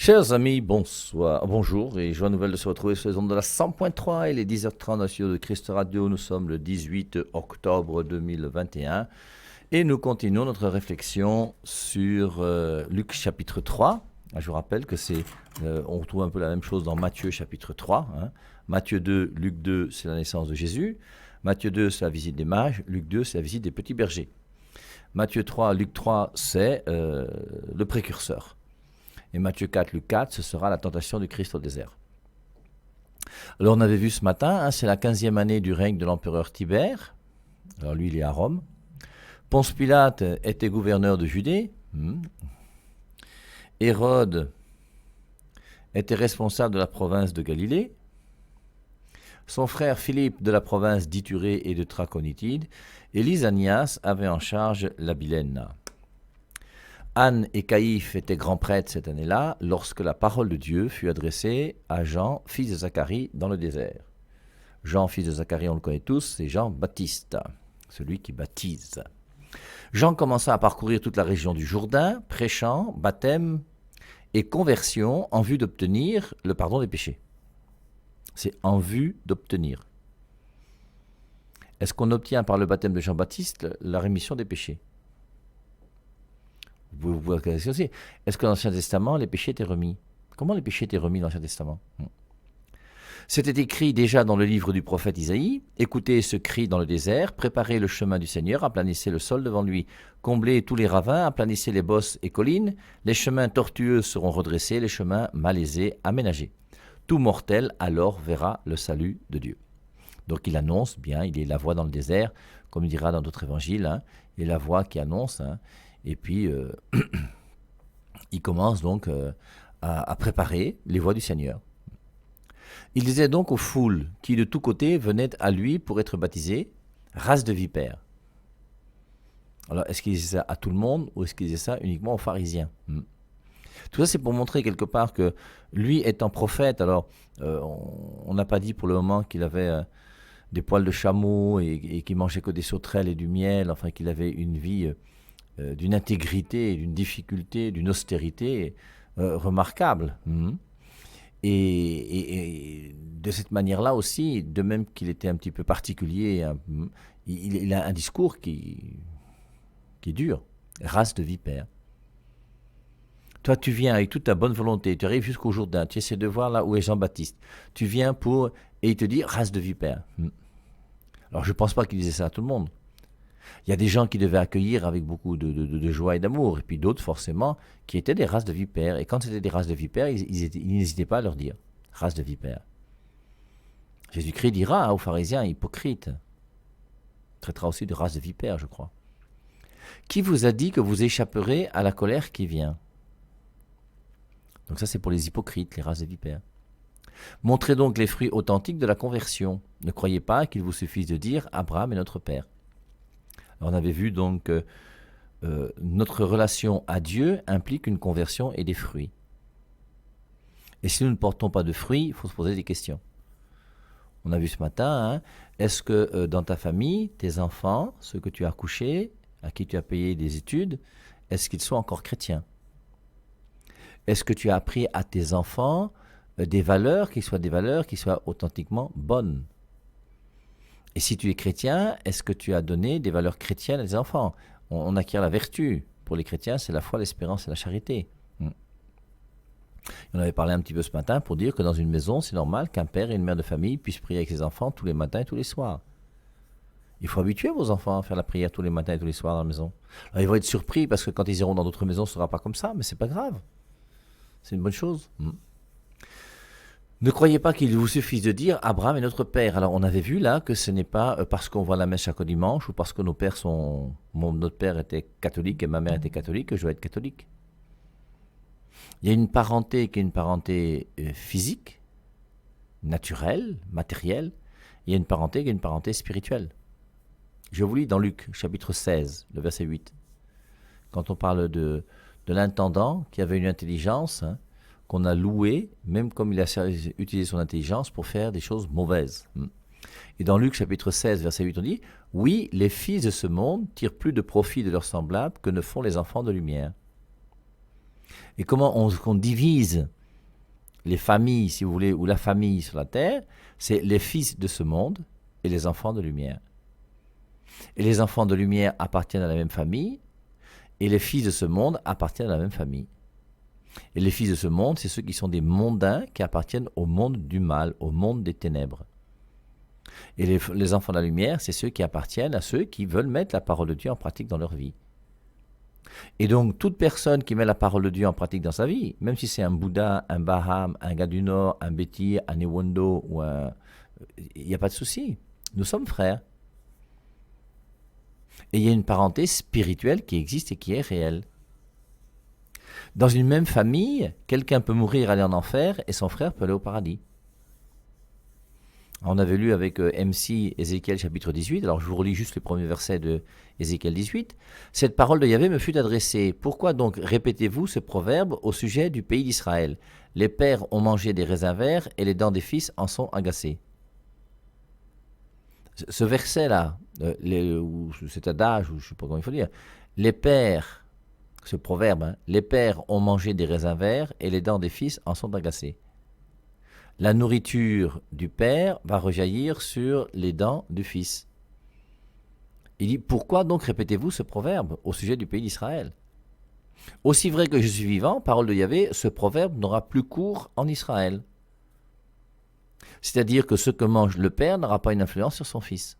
Chers amis, bonsoir, bonjour et joie nouvelle de se retrouver sur les ondes de la 100.3 et les 10h30 dans le studio de Christ Radio. Nous sommes le 18 octobre 2021 et nous continuons notre réflexion sur Luc chapitre 3. Je vous rappelle que on retrouve un peu la même chose dans Matthieu chapitre 3. Matthieu 2, Luc 2, c'est la naissance de Jésus. Matthieu 2, c'est la visite des mages. Luc 2, c'est la visite des petits bergers. Matthieu 3, Luc 3, c'est le précurseur. Et Matthieu 4, Luc 4, ce sera la tentation du Christ au désert. Alors on avait vu ce matin, c'est la 15e année du règne de l'empereur Tibère. Alors lui, il est à Rome. Ponce Pilate était gouverneur de Judée. Hérode était responsable de la province de Galilée. Son frère Philippe de la province d'Ithurée et de Trachonitide. Et Lysanias avait en charge l'Abilène. Anne et Caïphe étaient grands prêtres cette année-là, lorsque la parole de Dieu fut adressée à Jean, fils de Zacharie, dans le désert. Jean, fils de Zacharie, on le connaît tous, c'est Jean-Baptiste, celui qui baptise. Jean commença à parcourir toute la région du Jourdain, prêchant, baptême et conversion en vue d'obtenir le pardon des péchés. C'est en vue d'obtenir. Est-ce qu'on obtient par le baptême de Jean-Baptiste la rémission des péchés ? Vous pouvez poser la question aussi. Est-ce que dans l'Ancien Testament, les péchés étaient remis ? Comment les péchés étaient remis dans l'Ancien Testament ? C'était écrit déjà dans le livre du prophète Isaïe. Écoutez ce cri dans le désert, préparez le chemin du Seigneur, aplanissez le sol devant lui, comblez tous les ravins, aplanissez les bosses et collines, les chemins tortueux seront redressés, les chemins malaisés aménagés. Tout mortel alors verra le salut de Dieu. Donc il annonce bien, il est la voix dans le désert, comme il dira dans d'autres évangiles, il est la voix qui annonce. Et puis, il commence donc à préparer les voies du Seigneur. Il disait donc aux foules qui de tous côtés venaient à lui pour être baptisés, race de vipères. Alors, est-ce qu'il disait ça à tout le monde ou est-ce qu'il disait ça uniquement aux pharisiens ? Tout ça, c'est pour montrer quelque part que lui étant prophète, alors on n'a pas dit pour le moment qu'il avait des poils de chameau et qu'il mangeait que des sauterelles et du miel, enfin qu'il avait une vie d'une intégrité, d'une difficulté, d'une austérité remarquable. Et de cette manière-là aussi, de même qu'il était un petit peu particulier, il a un discours qui est dur, race de vipère. Toi, tu viens avec toute ta bonne volonté, tu arrives jusqu'au Jourdain, tu essaies de voir là où est Jean-Baptiste. Tu viens et il te dit race de vipère. Alors je ne pense pas qu'il disait ça à tout le monde. Il y a des gens qui devaient accueillir avec beaucoup de joie et d'amour, et puis d'autres forcément qui étaient des races de vipères. Et quand c'était des races de vipères, ils n'hésitaient pas à leur dire race de vipères. Jésus-Christ dira aux pharisiens hypocrites, traitera aussi de race de vipères, je crois. Qui vous a dit que vous échapperez à la colère qui vient ? Donc ça c'est pour les hypocrites, les races de vipères. Montrez donc les fruits authentiques de la conversion. Ne croyez pas qu'il vous suffise de dire Abraham est notre père. On avait vu donc que notre relation à Dieu implique une conversion et des fruits. Et si nous ne portons pas de fruits, il faut se poser des questions. On a vu ce matin, est-ce que dans ta famille, tes enfants, ceux que tu as accouchés, à qui tu as payé des études, est-ce qu'ils sont encore chrétiens ? Est-ce que tu as appris à tes enfants des valeurs qui soient authentiquement bonnes ? Et si tu es chrétien, est-ce que tu as donné des valeurs chrétiennes à tes enfants ? On acquiert la vertu. Pour les chrétiens, c'est la foi, l'espérance et la charité. On avait parlé un petit peu ce matin pour dire que dans une maison, c'est normal qu'un père et une mère de famille puissent prier avec ses enfants tous les matins et tous les soirs. Il faut habituer vos enfants à faire la prière tous les matins et tous les soirs dans la maison. Alors, ils vont être surpris parce que quand ils iront dans d'autres maisons, ce ne sera pas comme ça, mais ce n'est pas grave. C'est une bonne chose. Ne croyez pas qu'il vous suffise de dire Abraham est notre père. Alors on avait vu là que ce n'est pas parce qu'on voit la messe chaque dimanche ou parce que notre père était catholique et ma mère était catholique que je dois être catholique. Il y a une parenté qui est une parenté physique, naturelle, matérielle. Il y a une parenté qui est une parenté spirituelle. Je vous lis dans Luc chapitre 16, le verset 8. Quand on parle de l'intendant qui avait une intelligence, qu'on a loué, même comme il a utilisé son intelligence pour faire des choses mauvaises. Et dans Luc chapitre 16, verset 8, on dit « Oui, les fils de ce monde tirent plus de profit de leurs semblables que ne font les enfants de lumière. » Et comment on divise les familles, si vous voulez, ou la famille sur la terre, c'est les fils de ce monde et les enfants de lumière. Et les enfants de lumière appartiennent à la même famille, et les fils de ce monde appartiennent à la même famille. Et les fils de ce monde, c'est ceux qui sont des mondains, qui appartiennent au monde du mal, au monde des ténèbres. Et les enfants de la lumière, c'est ceux qui appartiennent à ceux qui veulent mettre la parole de Dieu en pratique dans leur vie. Et donc, toute personne qui met la parole de Dieu en pratique dans sa vie, même si c'est un Bouddha, un Baham, un gars du Nord, un Betty, un Ewondo, il n'y a pas de souci. Nous sommes frères. Et il y a une parenté spirituelle qui existe et qui est réelle. Dans une même famille, quelqu'un peut mourir, aller en enfer, et son frère peut aller au paradis. On avait lu avec MC Ézéchiel chapitre 18, alors je vous relis juste les premiers versets de Ézéchiel 18. « Cette parole de Yahvé me fut adressée. Pourquoi donc répétez-vous ce proverbe au sujet du pays d'Israël? Les pères ont mangé des raisins verts et les dents des fils en sont agacées. » Ce verset-là, ou cet adage, ou je ne sais pas comment il faut dire, les pères, ce proverbe, les pères ont mangé des raisins verts et les dents des fils en sont agacées. La nourriture du père va rejaillir sur les dents du fils. Il dit, pourquoi donc répétez-vous ce proverbe au sujet du pays d'Israël? Aussi vrai que je suis vivant, parole de Yahvé, ce proverbe n'aura plus cours en Israël. C'est-à-dire que ce que mange le père n'aura pas une influence sur son fils.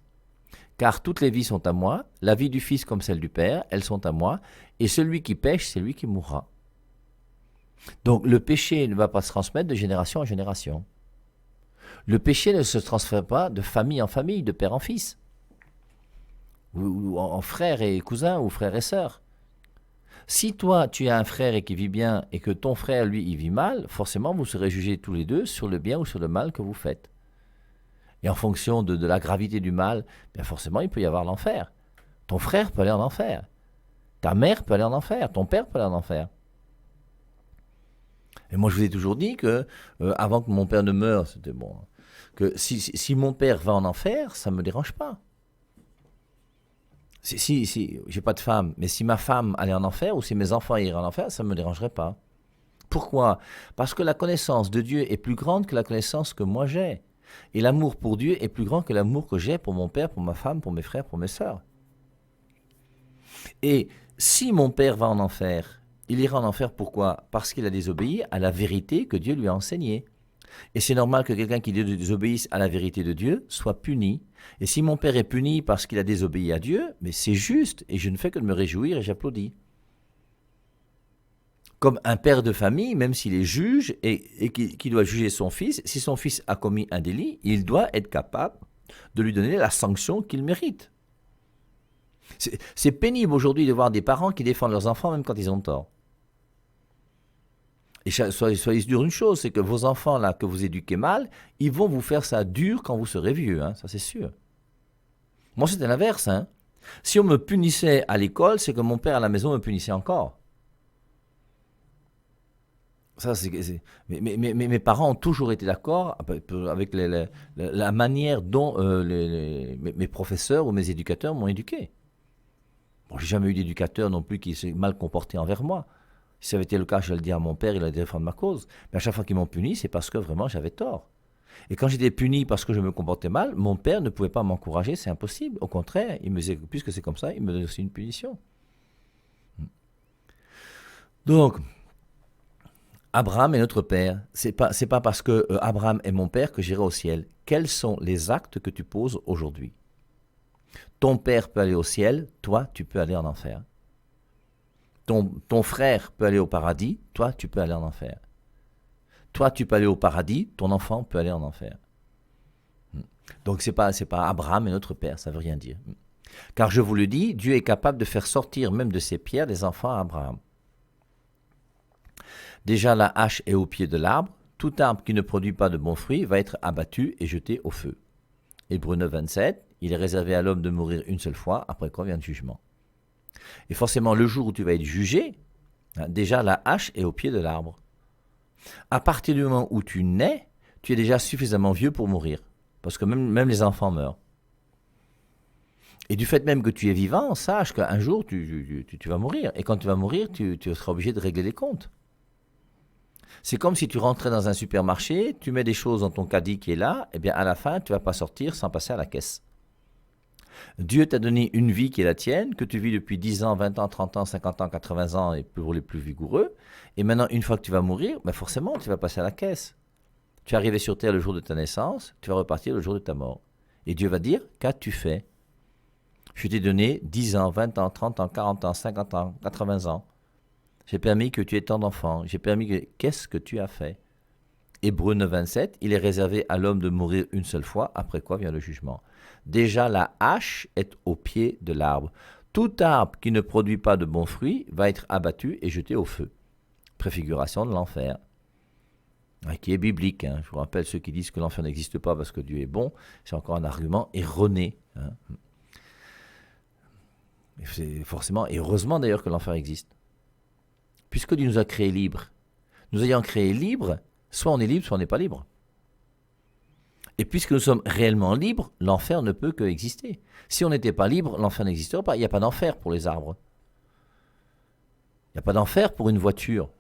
Car toutes les vies sont à moi, la vie du fils comme celle du père, elles sont à moi, et celui qui pêche, c'est lui qui mourra. Donc le péché ne va pas se transmettre de génération en génération. Le péché ne se transfère pas de famille en famille, de père en fils, ou en frère et cousin, ou frère et sœur. Si toi, tu as un frère et qui vit bien, et que ton frère, lui, il vit mal, forcément, vous serez jugés tous les deux sur le bien ou sur le mal que vous faites. Et en fonction de la gravité du mal, bien forcément, il peut y avoir l'enfer. Ton frère peut aller en enfer. Ta mère peut aller en enfer. Ton père peut aller en enfer. Et moi, je vous ai toujours dit que, avant que mon père ne meure, c'était bon, que si mon père va en enfer, ça ne me dérange pas. Si j'ai pas de femme, mais si ma femme allait en enfer, ou si mes enfants iraient en enfer, ça ne me dérangerait pas. Pourquoi? Parce que la connaissance de Dieu est plus grande que la connaissance que moi j'ai. Et l'amour pour Dieu est plus grand que l'amour que j'ai pour mon père, pour ma femme, pour mes frères, pour mes sœurs. Et si mon père va en enfer, il ira en enfer pourquoi? Parce qu'il a désobéi à la vérité que Dieu lui a enseignée. Et c'est normal que quelqu'un qui désobéisse à la vérité de Dieu soit puni. Et si mon père est puni parce qu'il a désobéi à Dieu, mais c'est juste, et je ne fais que de me réjouir et j'applaudis. Comme un père de famille, même s'il est juge et qui doit juger son fils, si son fils a commis un délit, il doit être capable de lui donner la sanction qu'il mérite. C'est pénible aujourd'hui de voir des parents qui défendent leurs enfants même quand ils ont tort. Et soyez sûr d'une chose, c'est que vos enfants là que vous éduquez mal, ils vont vous faire ça dur quand vous serez vieux, ça c'est sûr. Moi c'était l'inverse. Si on me punissait à l'école, c'est que mon père à la maison me punissait encore. Ça, mes parents ont toujours été d'accord avec la manière dont mes professeurs ou mes éducateurs m'ont éduqué. Bon, j'ai jamais eu d'éducateur non plus qui s'est mal comporté envers moi. Si ça avait été le cas, je le dis à mon père, il allait défendre ma cause. Mais à chaque fois qu'ils m'ont puni, c'est parce que vraiment j'avais tort. Et quand j'étais puni parce que je me comportais mal, mon père ne pouvait pas m'encourager, c'est impossible. Au contraire, il me disait, puisque c'est comme ça, il me donnait aussi une punition. Donc, Abraham est notre père. C'est pas parce que Abraham est mon père que j'irai au ciel. Quels sont les actes que tu poses aujourd'hui? Ton père peut aller au ciel, toi, tu peux aller en enfer. Ton frère peut aller au paradis, toi, tu peux aller en enfer. Toi, tu peux aller au paradis, ton enfant peut aller en enfer. Donc, c'est pas Abraham est notre père, ça veut rien dire. Car je vous le dis, Dieu est capable de faire sortir même de ces pierres des enfants à Abraham. Déjà, la hache est au pied de l'arbre. Tout arbre qui ne produit pas de bons fruits va être abattu et jeté au feu. Hébreux 9, 27, il est réservé à l'homme de mourir une seule fois, après quoi vient le jugement. Et forcément, le jour où tu vas être jugé, déjà la hache est au pied de l'arbre. À partir du moment où tu nais, tu es déjà suffisamment vieux pour mourir. Parce que même les enfants meurent. Et du fait même que tu es vivant, sache qu'un jour, tu vas mourir. Et quand tu vas mourir, tu seras obligé de régler les comptes. C'est comme si tu rentrais dans un supermarché, tu mets des choses dans ton caddie qui est là, et bien à la fin, tu ne vas pas sortir sans passer à la caisse. Dieu t'a donné une vie qui est la tienne, que tu vis depuis 10 ans, 20 ans, 30 ans, 50 ans, 80 ans, et pour les plus vigoureux. Et maintenant, une fois que tu vas mourir, ben forcément, tu vas passer à la caisse. Tu es arrivé sur terre le jour de ta naissance, tu vas repartir le jour de ta mort. Et Dieu va dire, qu'as-tu fait? Je t'ai donné 10 ans, 20 ans, 30 ans, 40 ans, 50 ans, 80 ans. J'ai permis que tu aies tant d'enfants. J'ai permis que... Qu'est-ce que tu as fait? Hébreux 9, 27, il est réservé à l'homme de mourir une seule fois, après quoi vient le jugement. Déjà, la hache est au pied de l'arbre. Tout arbre qui ne produit pas de bons fruits va être abattu et jeté au feu. Préfiguration de l'enfer. Qui est biblique. Je vous rappelle, ceux qui disent que l'enfer n'existe pas parce que Dieu est bon, c'est encore un argument erroné. C'est forcément, et heureusement d'ailleurs que l'enfer existe. Puisque Dieu nous a créés libres. Nous ayant créés libres, soit on est libre, soit on n'est pas libre. Et puisque nous sommes réellement libres, l'enfer ne peut qu'exister. Si on n'était pas libre, l'enfer n'existerait pas. Il n'y a pas d'enfer pour les arbres. Il n'y a pas d'enfer pour une voiture.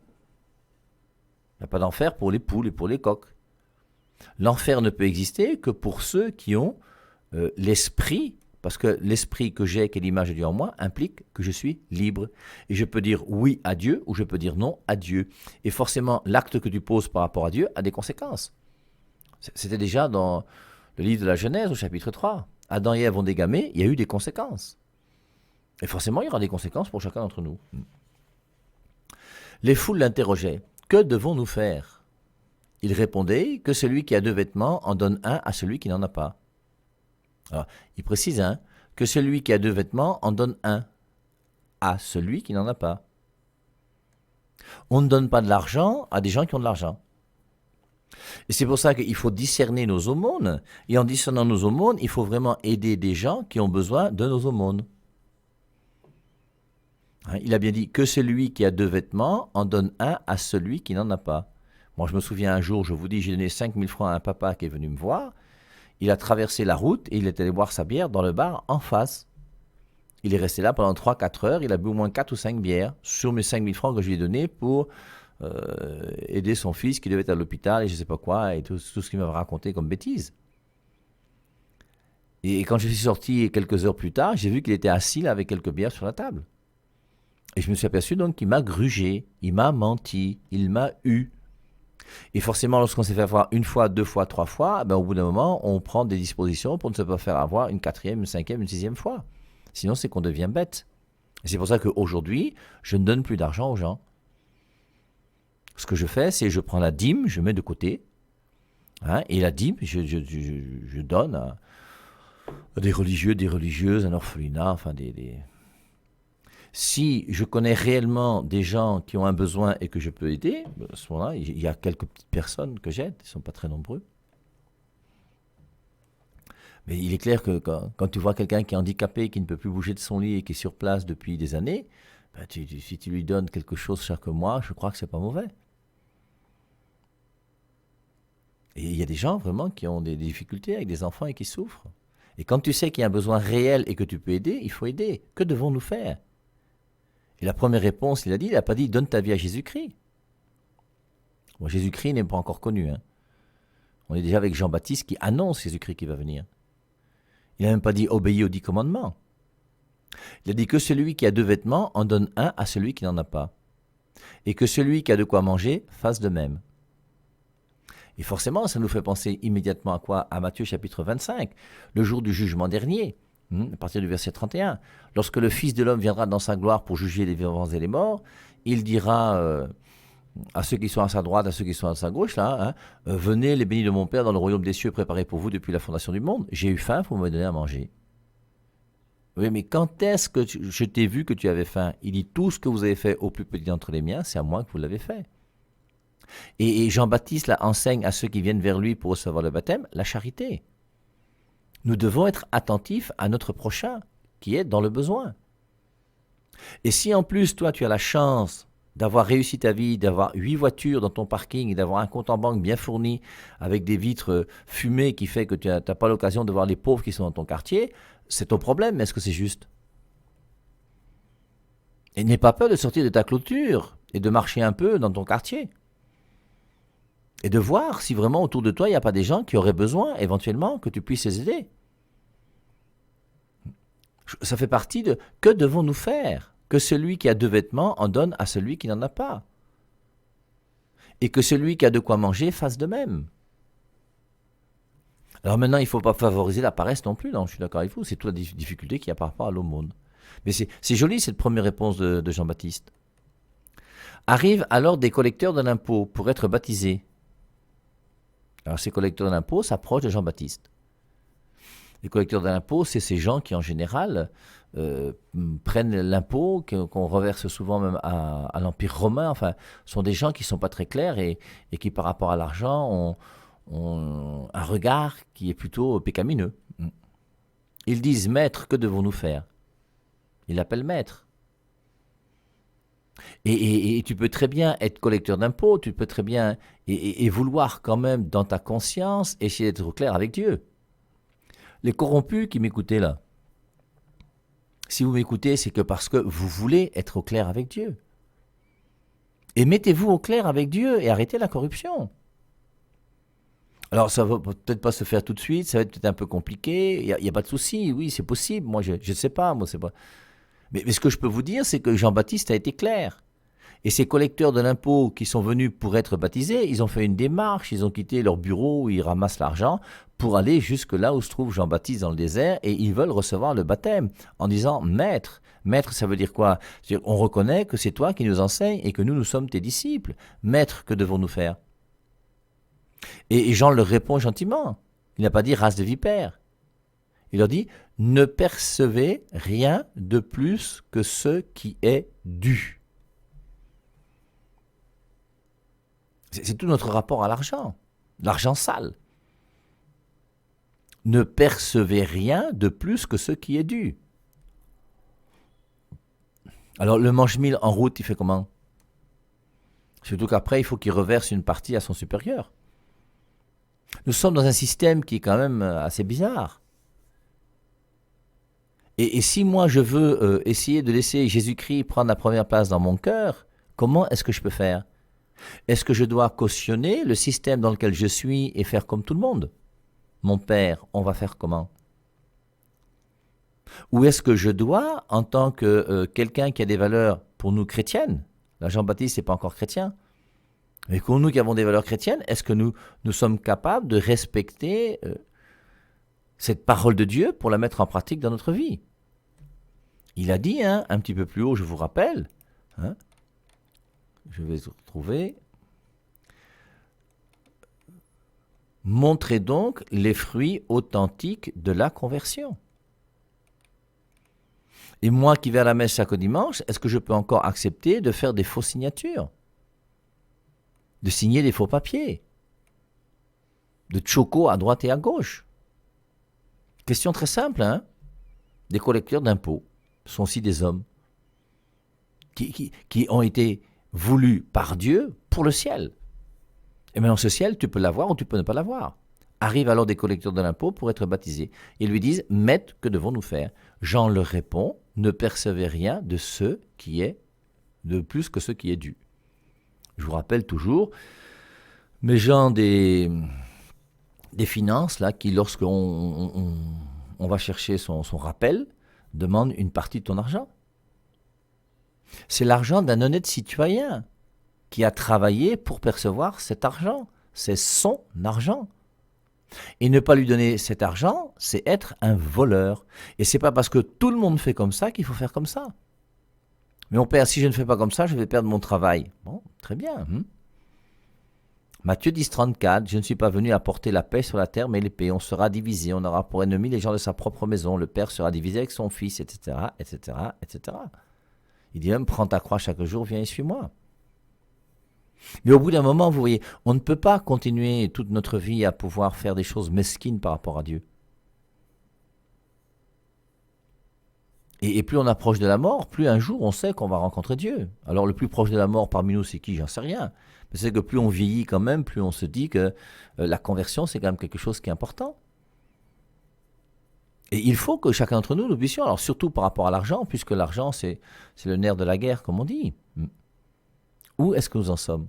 Il n'y a pas d'enfer pour les poules et pour les coqs. L'enfer ne peut exister que pour ceux qui ont l'esprit, parce que l'esprit que j'ai, qui est l'image de Dieu en moi, implique que je suis libre. Et je peux dire oui à Dieu ou je peux dire non à Dieu. Et forcément, l'acte que tu poses par rapport à Dieu a des conséquences. C'était déjà dans le livre de la Genèse au chapitre 3. Adam et Ève ont dégamé, il y a eu des conséquences. Et forcément, il y aura des conséquences pour chacun d'entre nous. Les foules l'interrogeaient. Que devons-nous faire? Il répondait que celui qui a 2 vêtements en donne un à celui qui n'en a pas. Alors, il précise que celui qui a 2 vêtements en donne un à celui qui n'en a pas. On ne donne pas de l'argent à des gens qui ont de l'argent. Et c'est pour ça qu'il faut discerner nos aumônes. Et en discernant nos aumônes, il faut vraiment aider des gens qui ont besoin de nos aumônes. Il a bien dit que celui qui a 2 vêtements en donne un à celui qui n'en a pas. Moi, je me souviens un jour, je vous dis, j'ai donné 5 000 francs à un papa qui est venu me voir. Il a traversé la route et il est allé boire sa bière dans le bar en face. Il est resté là pendant 3-4 heures. Il a bu au moins 4 ou 5 bières sur mes 5 000 francs que je lui ai donnés pour aider son fils qui devait être à l'hôpital et je ne sais pas quoi, et tout ce qu'il m'avait raconté comme bêtises. Et quand je suis sorti quelques heures plus tard, j'ai vu qu'il était assis là avec quelques bières sur la table. Et je me suis aperçu donc qu'il m'a grugé, il m'a menti, il m'a eu. Et forcément, lorsqu'on s'est fait avoir 1 fois, 2 fois, 3 fois, au bout d'un moment, on prend des dispositions pour ne se pas faire avoir une 4e, une 5e, une 6e fois. Sinon, c'est qu'on devient bête. Et c'est pour ça qu'aujourd'hui, je ne donne plus d'argent aux gens. Ce que je fais, c'est je prends la dîme, je mets de côté. Et la dîme, je donne à des religieux, des religieuses, un orphelinat, enfin Si je connais réellement des gens qui ont un besoin et que je peux aider, à ce moment-là, il y a quelques petites personnes que j'aide, ils ne sont pas très nombreux. Mais il est clair que quand tu vois quelqu'un qui est handicapé, qui ne peut plus bouger de son lit et qui est sur place depuis des années, si tu lui donnes quelque chose chaque mois, je crois que ce n'est pas mauvais. Et il y a des gens vraiment qui ont des difficultés avec des enfants et qui souffrent. Et quand tu sais qu'il y a un besoin réel et que tu peux aider, il faut aider. Que devons-nous faire? Et la première réponse, il n'a pas dit « donne ta vie à Jésus-Christ ». Bon, Jésus-Christ n'est pas encore connu. On est déjà avec Jean-Baptiste qui annonce Jésus-Christ qui va venir. Il n'a même pas dit « obéis aux 10 commandements ». Il a dit que celui qui a 2 vêtements en donne un à celui qui n'en a pas. Et que celui qui a de quoi manger fasse de même. Et forcément, ça nous fait penser immédiatement à quoi? À Matthieu chapitre 25, le jour du jugement dernier, à partir du verset 31. Lorsque le Fils de l'homme viendra dans sa gloire pour juger les vivants et les morts, il dira à ceux qui sont à sa droite, à ceux qui sont à sa gauche, venez les bénis de mon Père dans le royaume des cieux préparé pour vous depuis la fondation du monde. J'ai eu faim, vous m'avez donné à manger. Oui, mais quand est-ce que je t'ai vu que tu avais faim? Il dit, tout ce que vous avez fait au plus petit d'entre les miens, c'est à moi que vous l'avez fait. Et Jean-Baptiste là, enseigne à ceux qui viennent vers lui pour recevoir le baptême la charité. Nous devons être attentifs à notre prochain qui est dans le besoin. Et si en plus, toi, tu as la chance d'avoir réussi ta vie, d'avoir 8 voitures dans ton parking et d'avoir un compte en banque bien fourni avec des vitres fumées qui fait que tu n'as pas l'occasion de voir les pauvres qui sont dans ton quartier, c'est ton problème, mais est-ce que c'est juste? Et n'aie pas peur de sortir de ta clôture et de marcher un peu dans ton quartier. Et de voir si vraiment autour de toi, il n'y a pas des gens qui auraient besoin, éventuellement, que tu puisses les aider. Ça fait partie de que devons-nous faire? Que celui qui a 2 vêtements en donne à celui qui n'en a pas. Et que celui qui a de quoi manger fasse de même. Alors maintenant, il ne faut pas favoriser la paresse non plus, non, je suis d'accord avec vous, c'est toute la difficulté qu'il y a par rapport à l'aumône. Mais c'est joli cette première réponse de Jean-Baptiste. Arrivent alors des collecteurs de l'impôt pour être baptisés. Alors ces collecteurs d'impôts s'approchent de Jean-Baptiste. Les collecteurs d'impôts, c'est ces gens qui en général prennent l'impôt, qu'on reverse souvent même à l'Empire romain. Enfin, sont des gens qui ne sont pas très clairs et qui par rapport à l'argent ont un regard qui est plutôt pécamineux. Ils disent, maître, que devons-nous faire? Ils l'appellent maître. Et tu peux très bien être collecteur d'impôts, tu peux très bien et vouloir quand même dans ta conscience essayer d'être au clair avec Dieu. Les corrompus qui m'écoutaient là, si vous m'écoutez, c'est que parce que vous voulez être au clair avec Dieu. Et mettez-vous au clair avec Dieu et arrêtez la corruption. Alors ça va peut-être pas se faire tout de suite, ça va être peut-être un peu compliqué, il n'y a pas de souci, oui c'est possible, moi je ne sais pas, moi c'est pas... Mais ce que je peux vous dire, c'est que Jean-Baptiste a été clair. Et ces collecteurs de l'impôt qui sont venus pour être baptisés, ils ont fait une démarche, ils ont quitté leur bureau où ils ramassent l'argent pour aller jusque là où se trouve Jean-Baptiste dans le désert et ils veulent recevoir le baptême en disant « Maître ». Maître, ça veut dire quoi? C'est-à-dire, on reconnaît que c'est toi qui nous enseignes et que nous sommes tes disciples. Maître, que devons-nous faire? Et Jean leur répond gentiment. Il n'a pas dit « race de vipères ». Il leur dit « Ne percevez rien de plus que ce qui est dû ». C'est tout notre rapport à l'argent sale. Ne percevez rien de plus que ce qui est dû. Alors le mange-mille en route, il fait comment? Surtout qu'après, il faut qu'il reverse une partie à son supérieur. Nous sommes dans un système qui est quand même assez bizarre. Et si moi je veux essayer de laisser Jésus-Christ prendre la première place dans mon cœur, comment est-ce que je peux faire? Est-ce que je dois cautionner le système dans lequel je suis et faire comme tout le monde? Mon père, on va faire comment? Ou est-ce que je dois, en tant que quelqu'un qui a des valeurs pour nous chrétiennes, là Jean-Baptiste n'est pas encore chrétien, mais pour nous qui avons des valeurs chrétiennes, est-ce que nous sommes capables de respecter cette parole de Dieu pour la mettre en pratique dans notre vie? Il a dit, un petit peu plus haut, je vous rappelle, je vais retrouver. Montrez donc les fruits authentiques de la conversion. Et moi qui vais à la messe chaque dimanche, est-ce que je peux encore accepter de faire des fausses signatures? De signer des faux papiers? De choco à droite et à gauche? Question très simple, Des collecteurs d'impôts sont aussi des hommes qui ont été voulu par Dieu pour le ciel. Et maintenant ce ciel, tu peux l'avoir ou tu peux ne pas l'avoir. Arrivent alors des collecteurs de l'impôt pour être baptisés. Ils lui disent, Maître, que devons-nous faire? Jean leur répond, ne percevez rien de ce qui est de plus que ce qui est dû. Je vous rappelle toujours, mes gens des finances, là, qui lorsqu'on va chercher son rappel, demandent une partie de ton argent. C'est l'argent d'un honnête citoyen qui a travaillé pour percevoir cet argent. C'est son argent. Et ne pas lui donner cet argent, c'est être un voleur. Et c'est pas parce que tout le monde fait comme ça qu'il faut faire comme ça. Mais mon père, si je ne fais pas comme ça, je vais perdre mon travail. Bon, très bien. Matthieu 10, 34, je ne suis pas venu apporter la paix sur la terre, mais l'épée. On sera divisé, on aura pour ennemis les gens de sa propre maison. Le père sera divisé avec son fils, etc., etc., etc. Il dit même, prends ta croix chaque jour, viens et suis-moi. Mais au bout d'un moment, vous voyez, on ne peut pas continuer toute notre vie à pouvoir faire des choses mesquines par rapport à Dieu. Et plus on approche de la mort, plus un jour on sait qu'on va rencontrer Dieu. Alors le plus proche de la mort parmi nous, c'est qui? J'en sais rien. Mais c'est que plus on vieillit quand même, plus on se dit que la conversion, c'est quand même quelque chose qui est important. Et il faut que chacun d'entre nous puissions, alors surtout par rapport à l'argent, puisque l'argent, c'est le nerf de la guerre, comme on dit. Où est-ce que nous en sommes?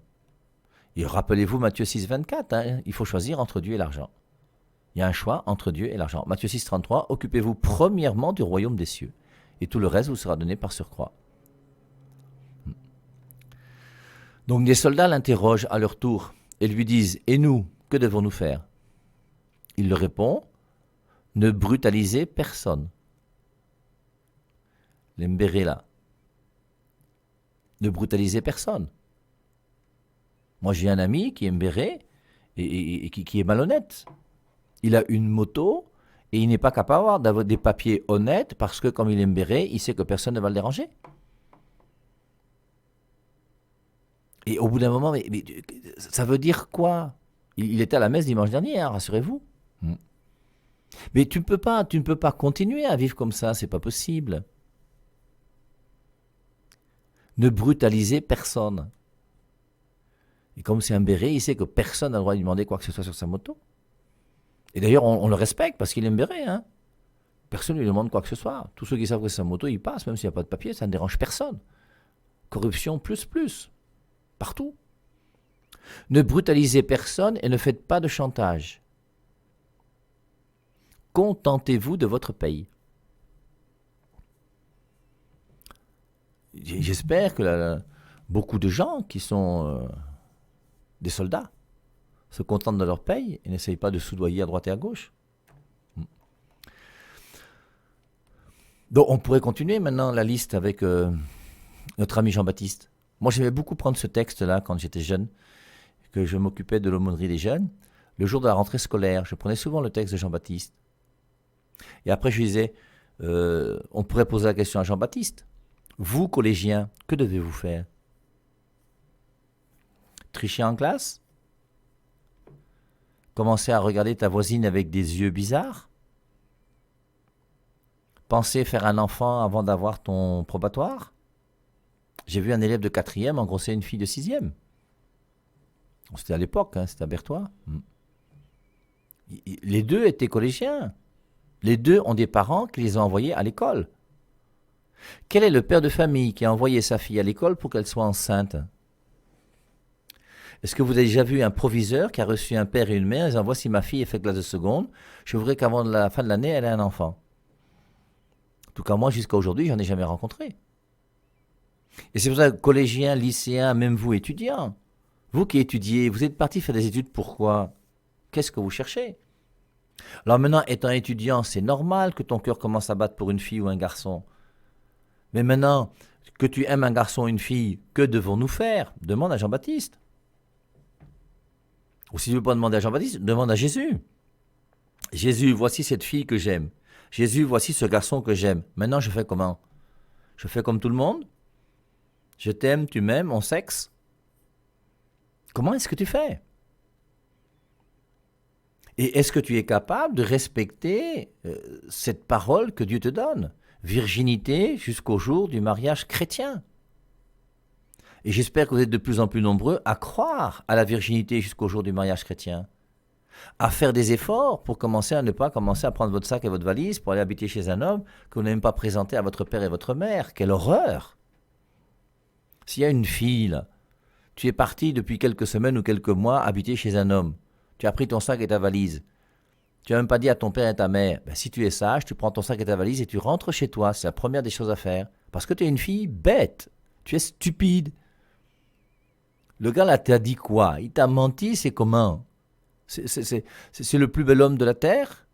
Et rappelez-vous Matthieu 6, 24, hein, il faut choisir entre Dieu et l'argent. Il y a un choix entre Dieu et l'argent. Matthieu 6, 33, occupez-vous premièrement du royaume des cieux, et tout le reste vous sera donné par surcroît. Donc les soldats l'interrogent à leur tour et lui disent « Et nous, que devons-nous faire ?» Il leur répond « Ne brutalisez personne. » Les mbérés là. Ne brutalisez personne. Moi j'ai un ami qui est mbéré et qui est malhonnête. Il a une moto et il n'est pas capable d'avoir des papiers honnêtes parce que comme il est mbéré, il sait que personne ne va le déranger. Et au bout d'un moment, mais ça veut dire quoi? Il était à la messe dimanche dernier, hein, rassurez-vous. Mais tu ne peux pas continuer à vivre comme ça, c'est pas possible. Ne brutalisez personne. Et comme c'est un béret, il sait que personne n'a le droit de lui demander quoi que ce soit sur sa moto. Et d'ailleurs, on le respecte parce qu'il est un béret. Hein. Personne ne lui demande quoi que ce soit. Tous ceux qui savent que c'est sa moto, ils passent, même s'il n'y a pas de papier, ça ne dérange personne. Corruption plus. Partout. Ne brutalisez personne et ne faites pas de chantage. Contentez-vous de votre paye. J'espère que beaucoup de gens qui sont des soldats se contentent de leur paye et n'essayent pas de soudoyer à droite et à gauche. Donc on pourrait continuer maintenant la liste avec notre ami Jean-Baptiste. Moi j'aimais beaucoup prendre ce texte-là quand j'étais jeune, que je m'occupais de l'aumônerie des jeunes. Le jour de la rentrée scolaire, je prenais souvent le texte de Jean-Baptiste. Et après je disais, on pourrait poser la question à Jean-Baptiste. Vous, collégiens, que devez-vous faire? Tricher en classe? Commencer à regarder ta voisine avec des yeux bizarres? Penser faire un enfant avant d'avoir ton probatoire? J'ai vu un élève de 4e engrosser une fille de 6e. C'était à l'époque, hein, c'était à Berthois. Les deux étaient collégiens. Les deux ont des parents qui les ont envoyés à l'école. Quel est le père de famille qui a envoyé sa fille à l'école pour qu'elle soit enceinte? Est-ce que vous avez déjà vu un proviseur qui a reçu un père et une mère en disant « Voici ma fille, elle fait classe de seconde, je voudrais qu'avant la fin de l'année, elle ait un enfant ». En tout cas, moi, jusqu'à aujourd'hui, je n'en ai jamais rencontré. Et c'est pour ça que collégiens, lycéens, même vous, étudiants, vous qui étudiez, vous êtes partis faire des études, pourquoi? Qu'est-ce que vous cherchez? Alors maintenant, étant étudiant, c'est normal que ton cœur commence à battre pour une fille ou un garçon. Mais maintenant, que tu aimes un garçon ou une fille, que devons-nous faire? Demande à Jean-Baptiste. Ou si tu ne veux pas demander à Jean-Baptiste, demande à Jésus. Jésus, voici cette fille que j'aime. Jésus, voici ce garçon que j'aime. Maintenant, je fais comment? Je fais comme tout le monde? Je t'aime, tu m'aimes, on sexe? Comment est-ce que tu fais? Et est-ce que tu es capable de respecter cette parole que Dieu te donne? Virginité jusqu'au jour du mariage chrétien. Et j'espère que vous êtes de plus en plus nombreux à croire à la virginité jusqu'au jour du mariage chrétien. À faire des efforts pour commencer à ne pas commencer à prendre votre sac et votre valise pour aller habiter chez un homme que vous n'avez même pas présenté à votre père et votre mère. Quelle horreur! S'il y a une fille, là, tu es parti depuis quelques semaines ou quelques mois habiter chez un homme. Tu as pris ton sac et ta valise. Tu n'as même pas dit à ton père et à ta mère, ben, si tu es sage, tu prends ton sac et ta valise et tu rentres chez toi. C'est la première des choses à faire. Parce que tu es une fille bête. Tu es stupide. Le gars là t'a dit quoi? Il t'a menti, c'est comment? C'est le plus bel homme de la terre?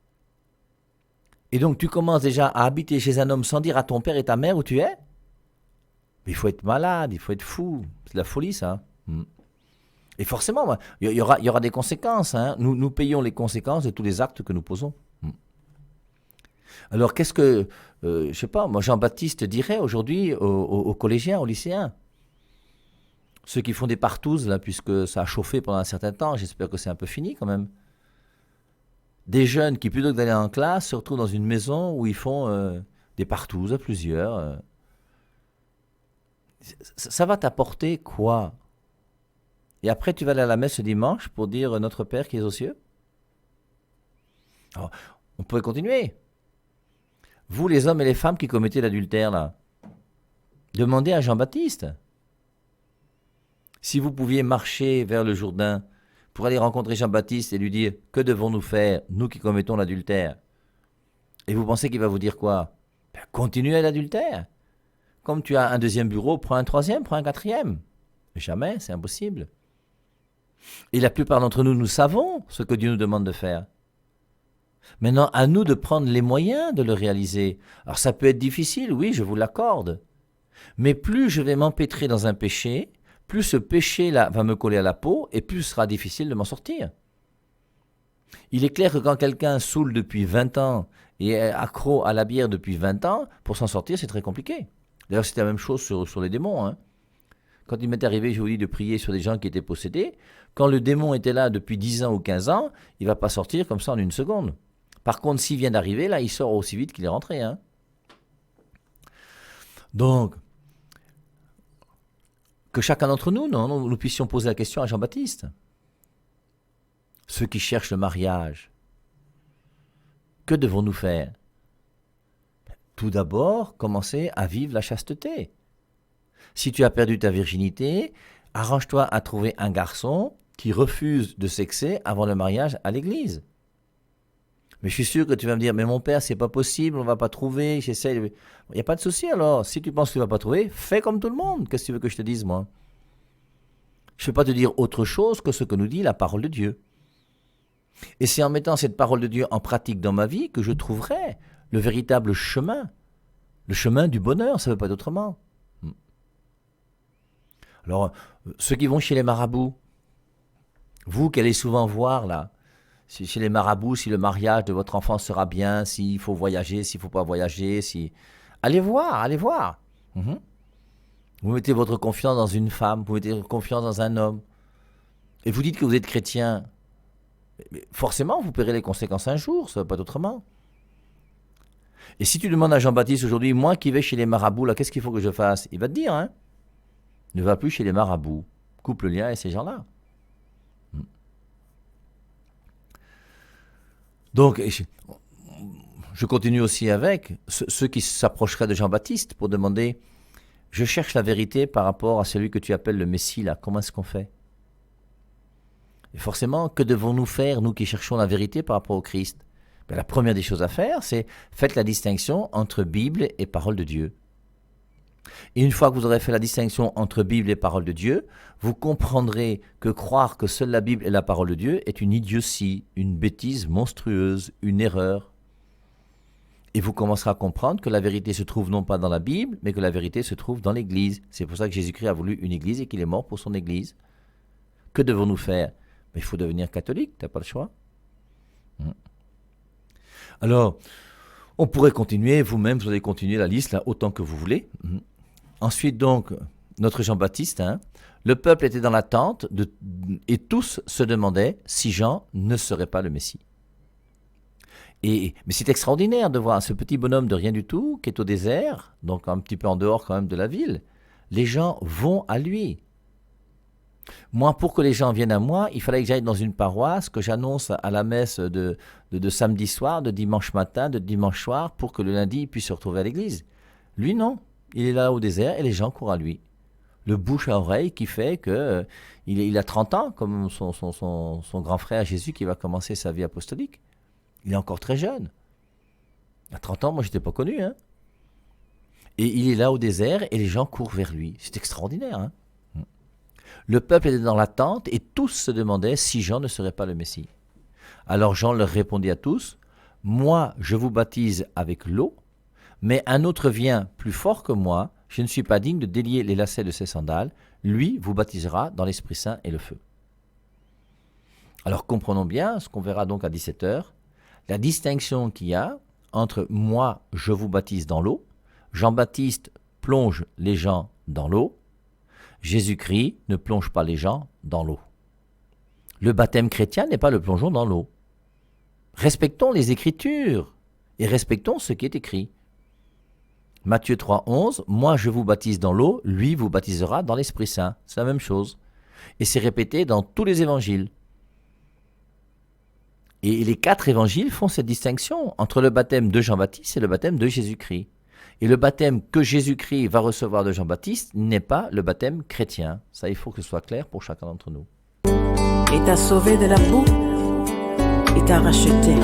Et donc tu commences déjà à habiter chez un homme sans dire à ton père et ta mère où tu es? Mais il faut être malade, il faut être fou. C'est de la folie ça. Et forcément, il y aura des conséquences. Hein. Nous payons les conséquences de tous les actes que nous posons. Alors qu'est-ce que, je sais pas, moi Jean-Baptiste dirait aujourd'hui aux collégiens, aux lycéens? Ceux qui font des partouzes, là, puisque ça a chauffé pendant un certain temps, j'espère que c'est un peu fini quand même. Des jeunes qui, plutôt que d'aller en classe, se retrouvent dans une maison où ils font des partous à plusieurs. Ça va t'apporter quoi? Et après, tu vas aller à la messe ce dimanche pour dire Notre Père qui es aux cieux? Alors, on pourrait continuer. Vous, les hommes et les femmes qui commettez l'adultère, là, demandez à Jean-Baptiste. Si vous pouviez marcher vers le Jourdain pour aller rencontrer Jean-Baptiste et lui dire « Que devons-nous faire, nous qui commettons l'adultère ?» Et vous pensez qu'il va vous dire quoi? Ben, continuez l'adultère. Comme tu as un deuxième bureau, prends un troisième, prends un quatrième. Jamais, c'est impossible. Et la plupart d'entre nous, nous savons ce que Dieu nous demande de faire. Maintenant, à nous de prendre les moyens de le réaliser. Alors ça peut être difficile, oui, je vous l'accorde. Mais plus je vais m'empêtrer dans un péché, plus ce péché-là va me coller à la peau et plus ce sera difficile de m'en sortir. Il est clair que quand quelqu'un saoule depuis 20 ans et est accro à la bière depuis 20 ans, pour s'en sortir, c'est très compliqué. D'ailleurs, c'était la même chose sur les démons. Hein. Quand il m'est arrivé, je vous dis, de prier sur des gens qui étaient possédés, quand le démon était là depuis 10 ans ou 15 ans, il ne va pas sortir comme ça en une seconde. Par contre, s'il vient d'arriver, là, il sort aussi vite qu'il est rentré. Hein. Donc, que chacun d'entre nous, nous puissions poser la question à Jean-Baptiste. Ceux qui cherchent le mariage, que devons-nous faire? Tout d'abord, commencer à vivre la chasteté. Si tu as perdu ta virginité, arrange-toi à trouver un garçon qui refuse de sexer avant le mariage à l'église. Mais je suis sûr que tu vas me dire, mais mon père, c'est pas possible, on va pas trouver, j'essaie. Il n'y a pas de souci alors. Si tu penses que tu vas pas trouver, fais comme tout le monde. Qu'est-ce que tu veux que je te dise, moi? Je ne vais pas te dire autre chose que ce que nous dit la parole de Dieu. Et c'est en mettant cette parole de Dieu en pratique dans ma vie que je trouverai le véritable chemin. Le chemin du bonheur, ça ne veut pas être autrement. Alors, ceux qui vont chez les marabouts, vous qui allez souvent voir là, chez les marabouts, si le mariage de votre enfant sera bien, s'il faut voyager, s'il ne faut pas voyager, si... Allez voir, allez voir. Vous mettez votre confiance dans une femme, vous mettez votre confiance dans un homme, et vous dites que vous êtes chrétien. Mais forcément, vous paierez les conséquences un jour, ça ne va pas être autrement. Et si tu demandes à Jean-Baptiste aujourd'hui, moi qui vais chez les marabouts, là, qu'est-ce qu'il faut que je fasse? Il va te dire, hein, ne va plus chez les marabouts, coupe le lien avec ces gens-là. Donc, je continue aussi avec ceux qui s'approcheraient de Jean-Baptiste pour demander, je cherche la vérité par rapport à celui que tu appelles le Messie, là, comment est-ce qu'on fait? Et forcément, que devons-nous faire, nous qui cherchons la vérité par rapport au Christ? Ben, la première des choses à faire, c'est faites la distinction entre Bible et parole de Dieu. Et une fois que vous aurez fait la distinction entre Bible et parole de Dieu, vous comprendrez que croire que seule la Bible est la parole de Dieu est une idiotie, une bêtise monstrueuse, une erreur. Et vous commencerez à comprendre que la vérité se trouve non pas dans la Bible, mais que la vérité se trouve dans l'Église. C'est pour ça que Jésus-Christ a voulu une Église et qu'il est mort pour son Église. Que devons-nous faire? Mais il faut devenir catholique, tu n'as pas le choix. Alors, on pourrait continuer, vous-même, vous allez continuer la liste là autant que vous voulez. Ensuite, donc, notre Jean-Baptiste, le peuple était dans l'attente et tous se demandaient si Jean ne serait pas le Messie. Mais c'est extraordinaire de voir ce petit bonhomme de rien du tout qui est au désert, donc un petit peu en dehors quand même de la ville. Les gens vont à lui. Moi, pour que les gens viennent à moi, il fallait que j'aille dans une paroisse, que j'annonce à la messe de samedi soir, de dimanche matin, de dimanche soir, pour que le lundi, il puisse se retrouver à l'église. Lui, non. Il est là au désert et les gens courent à lui. Le bouche à oreille qui fait que il a 30 ans, comme son grand frère Jésus qui va commencer sa vie apostolique. Il est encore très jeune. À 30 ans, moi, je n'étais pas connu. Hein. Et il est là au désert et les gens courent vers lui. C'est extraordinaire. Hein. Le peuple était dans l'attente et tous se demandaient si Jean ne serait pas le Messie. Alors Jean leur répondit à tous, « Moi, je vous baptise avec l'eau, mais un autre vient plus fort que moi, je ne suis pas digne de délier les lacets de ses sandales, lui vous baptisera dans l'Esprit Saint et le feu. » Alors comprenons bien, ce qu'on verra donc à 17h, la distinction qu'il y a entre « moi, je vous baptise dans l'eau », Jean-Baptiste plonge les gens dans l'eau, Jésus-Christ ne plonge pas les gens dans l'eau. Le baptême chrétien n'est pas le plongeon dans l'eau. Respectons les Écritures et respectons ce qui est écrit. Matthieu 3, 11, moi je vous baptise dans l'eau, lui vous baptisera dans l'Esprit Saint. C'est la même chose. Et c'est répété dans tous les évangiles. Et les 4 évangiles font cette distinction entre le baptême de Jean-Baptiste et le baptême de Jésus-Christ. Et le baptême que Jésus-Christ va recevoir de Jean-Baptiste n'est pas le baptême chrétien. Ça, il faut que ce soit clair pour chacun d'entre nous. Il t'a sauvé de la boue, il t'a racheté.